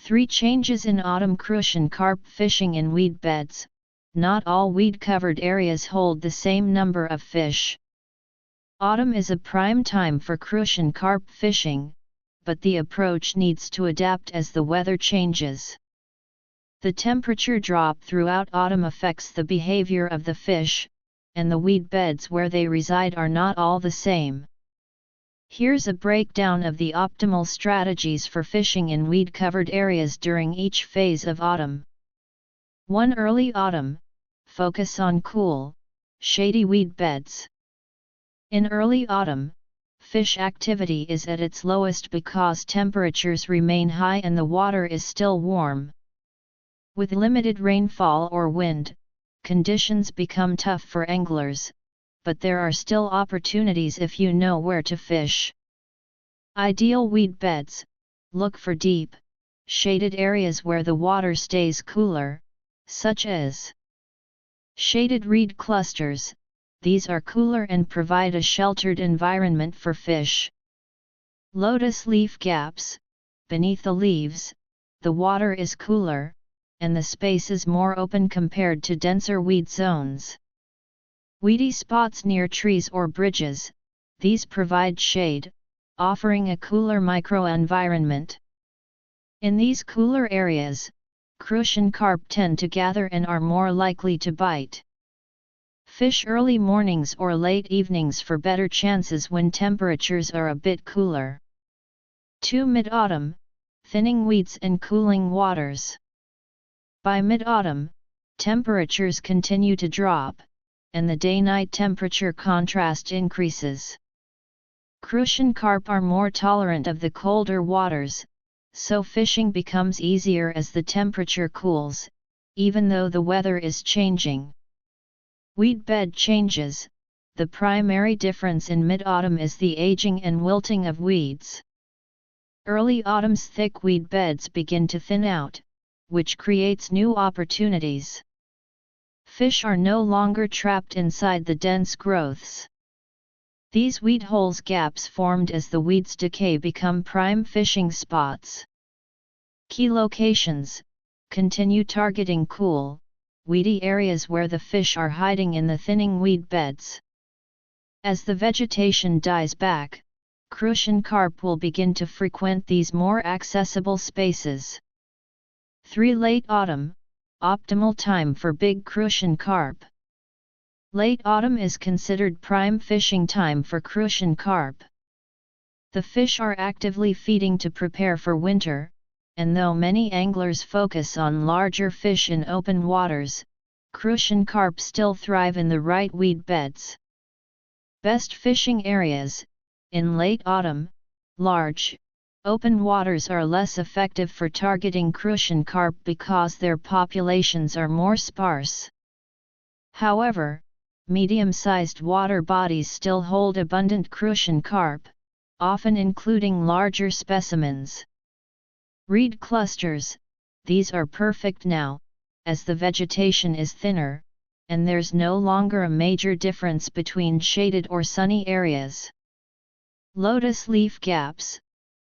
3 changes in autumn. Crucian carp fishing in weed beds. Not all weed-covered areas hold the same number of fish. Autumn is a prime time for Crucian carp fishing, but the approach needs to adapt as the weather changes. The temperature drop throughout autumn affects the behavior of the fish, and the weed beds where they reside are not all the same. Here's a breakdown of the optimal strategies for fishing in weed-covered areas during each phase of autumn. 1. Early autumn. Focus on cool, shady weed beds. In early autumn, fish activity is at its lowest because temperatures remain high and the water is still warm. With limited rainfall or wind, conditions become tough for anglers, but there are still opportunities if you know where to fish. Ideal weed beds. Look for deep, shaded areas where the water stays cooler, such as shaded reed clusters. These are cooler and provide a sheltered environment for fish. Lotus leaf gaps. Beneath the leaves, the water is cooler, and the space is more open compared to denser weed zones. Weedy spots near trees or bridges. These provide shade, offering a cooler microenvironment. In these cooler areas, Crucian carp tend to gather and are more likely to bite. Fish early mornings or late evenings for better chances when temperatures are a bit cooler. 2. Mid-autumn. Thinning weeds and cooling waters. By mid-autumn, temperatures continue to drop, and the day-night temperature contrast increases. Crucian carp are more tolerant of the colder waters, so fishing becomes easier as the temperature cools, even though the weather is changing. Weed bed changes. The primary difference in mid-autumn is the aging and wilting of weeds. Early autumn's thick weed beds begin to thin out, which creates new opportunities. Fish are no longer trapped inside the dense growths. These weed holes gaps formed as the weeds decay become prime fishing spots. Key locations. Continue targeting cool, weedy areas where the fish are hiding in the thinning weed beds. As the vegetation dies back, Crucian carp will begin to frequent these more accessible spaces. 3. Late autumn. Optimal time for big Crucian carp. Late autumn is considered prime fishing time for Crucian carp. The fish are actively feeding to prepare for winter, and though many anglers focus on larger fish in open waters, Crucian carp still thrive in the right weed beds. Best fishing areas. In late autumn, large, open waters are less effective for targeting Crucian carp because their populations are more sparse. However, medium-sized water bodies still hold abundant Crucian carp, often including larger specimens. Reed clusters. These are perfect now, as the vegetation is thinner, and there's no longer a major difference between shaded or sunny areas. Lotus leaf gaps.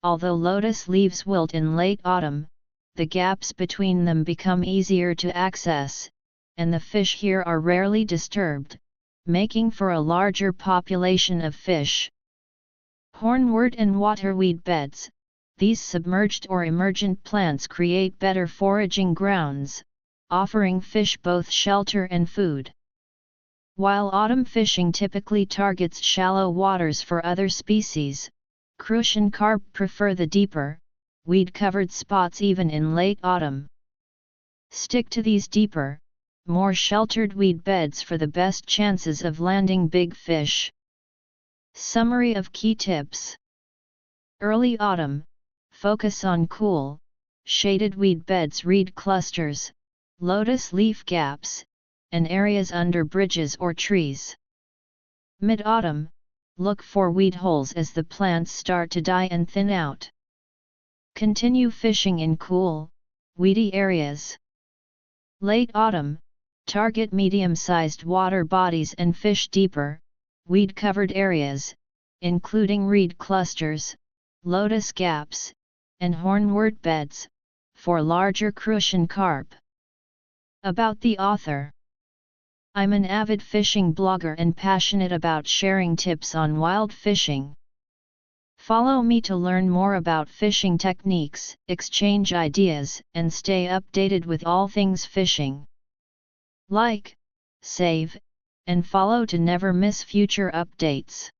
Although lotus leaves wilt in late autumn, the gaps between them become easier to access, and the fish here are rarely disturbed, making for a larger population of fish. Hornwort and waterweed beds. These submerged or emergent plants create better foraging grounds, offering fish both shelter and food. While autumn fishing typically targets shallow waters for other species, Crucian carp prefer the deeper, weed-covered spots even in late autumn. Stick to these deeper, more sheltered weed beds for the best chances of landing big fish. Summary of key tips. Early autumn. Focus on cool, shaded weed beds, reed clusters, lotus leaf gaps, and areas under bridges or trees. Mid-autumn. Look for weed holes as the plants start to die and thin out. Continue fishing in cool, weedy areas. Late autumn. Target medium-sized water bodies and fish deeper, weed-covered areas, including reed clusters, lotus gaps, and hornwort beds. for larger Crucian carp. About the author. I'm an avid fishing blogger and passionate about sharing tips on wild fishing. Follow me to learn more about fishing techniques, exchange ideas, and stay updated with all things fishing. Like, save, and follow to never miss future updates.